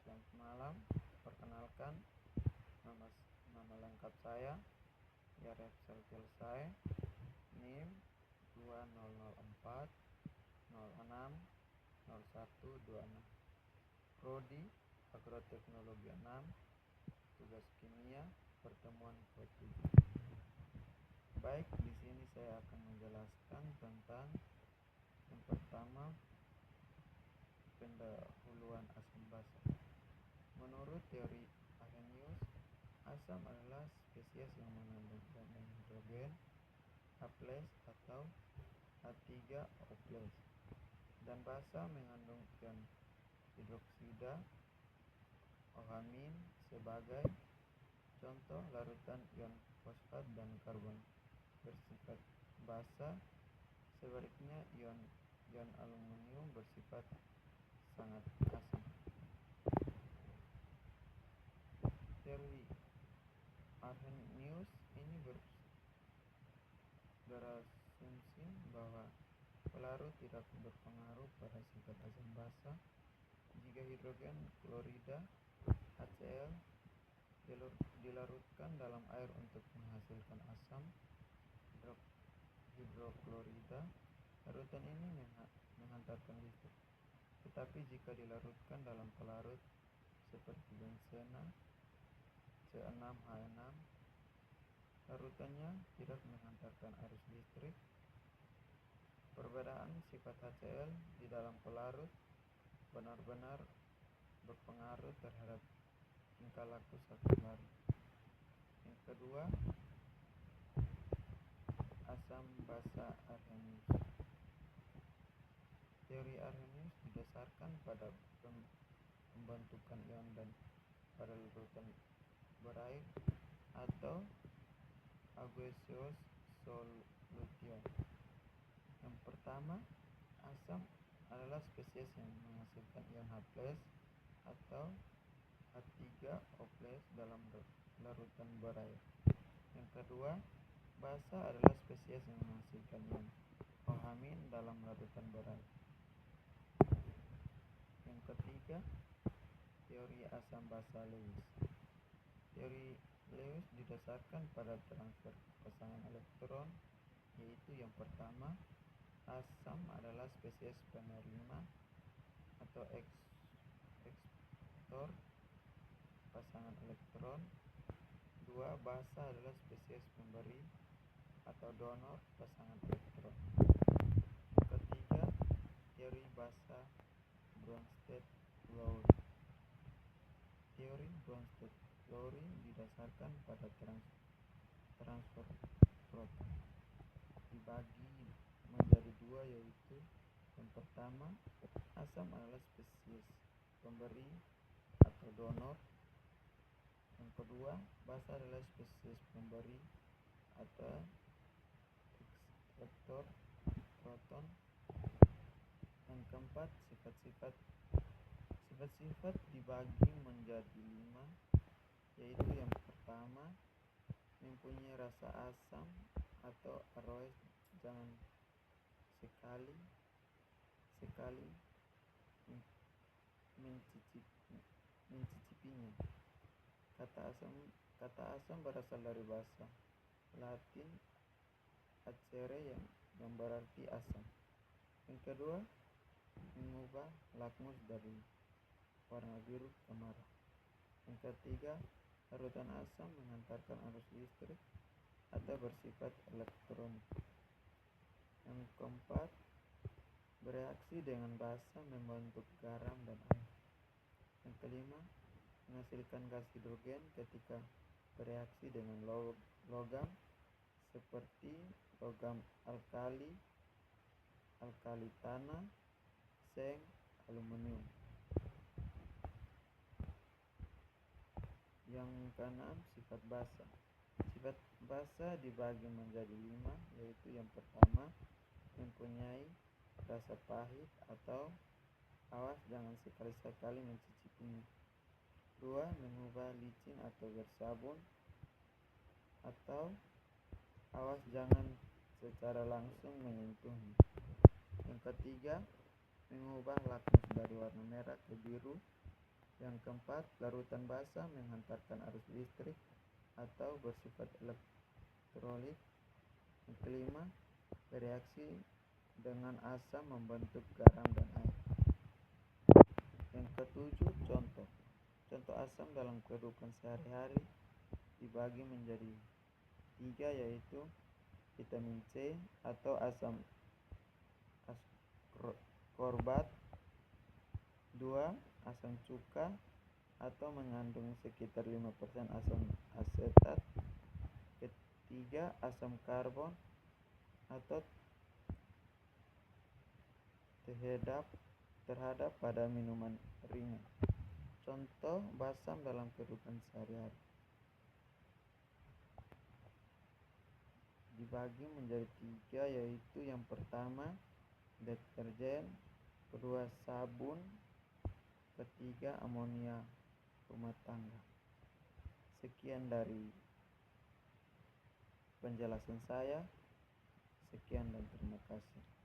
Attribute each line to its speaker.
Speaker 1: selamat malam. Perkenalkan, nama nama lengkap saya Yaref Seltilsai, NIM 2004 06 0126, Prodi Agroteknologi 6, tugas kimia pertemuan ke-7. Baik, di sini saya akan menjelaskan tentang yang pertama, pendahuluan asam basa. Menurut teori Arrhenius, asam adalah spesies yang mengandung ion hidrogen H+ atau H3O+, dan basa mengandung ion hidroksida OH- sebagai contoh larutan ion fosfat dan karbon bersifat basa. Sebaliknya, ion aluminium bersifat sangat asam. Teori Arrhenius ini berasumsi bahwa pelarut tidak berpengaruh pada sifat asam basa jika hidrogen klorida HCl dilarutkan dalam air untuk menghasilkan asam hidroklorida. Larutan ini menghantarkan listrik. Tetapi jika dilarutkan dalam pelarut seperti benzena C6H6, larutannya tidak menghantarkan arus listrik. Perbedaan sifat HCl di dalam pelarut benar-benar berpengaruh terhadap tingkah laku satu pelarut. Yang kedua, asam basa Arrhenius. Teori Arrhenius didasarkan pada pembentukan ion dan pada larutan berair atau aqueous solution. Yang pertama, asam adalah spesies yang menghasilkan ion H+ atau H3O+ dalam larutan berair. Yang kedua, basa adalah spesies yang menghasilkan ion OH- dalam larutan berair. Yang ketiga, teori asam basa Lewis. Teori Lewis didasarkan pada transfer pasangan elektron, yaitu yang pertama, asam adalah spesies penerima atau eksportor pasangan elektron. Dua, basa adalah spesies pemberi atau donor pasangan elektron. Ketiga, teori basa Bronsted-Lowry. Teori Bronsted-Lowry didasarkan pada transfer proton. Dibagi menjadi dua, yaitu yang pertama, asam adalah spesies pemberi atau donor. Yang kedua, basa adalah spesies pemberi atau ekspektor proton. Yang keempat, sifat-sifat dibagi menjadi 5, yaitu yang pertama, mempunyai rasa asam atau aroes, jangan sekali mencicipinya. Kata asam berasal dari bahasa Latin acere yang berarti asam. Yang kedua, mengubah lakmus dari warna biru ke merah. Yang ketiga, larutan asam menghantarkan arus listrik atau bersifat elektronik. Yang keempat, bereaksi dengan basa membentuk garam dan air. Yang kelima, menghasilkan gas hidrogen ketika bereaksi dengan logam seperti logam alkali tanah, seng, aluminium. Yang keenam, sifat basa. Sifat basa dibagi menjadi 5, yaitu yang pertama, mempunyai rasa pahit atau awas, jangan sekali-sekali mencicipinya. Dua, mengubah licin atau bersabun, atau awas, jangan secara langsung menyentuhnya. Yang ketiga, mengubah lakmus dari warna merah ke biru Yang keempat, larutan basah menghantarkan arus listrik atau bersifat elektrolit. Yang kelima, bereaksi dengan asam membentuk garam dan air. Yang ketujuh, contoh asam dalam kehidupan sehari-hari dibagi menjadi 3, yaitu vitamin C atau asam ascorbat, 2, asam cuka atau mengandung sekitar 5% asam asetat, ketiga, asam karbon atau terhadap pada minuman ringan. Contoh basam dalam kehidupan sehari-hari dibagi menjadi 3, yaitu yang pertama deterjen, kedua sabun, ketiga amonia rumah tangga. Sekian dari penjelasan saya. Sekian dan terima kasih.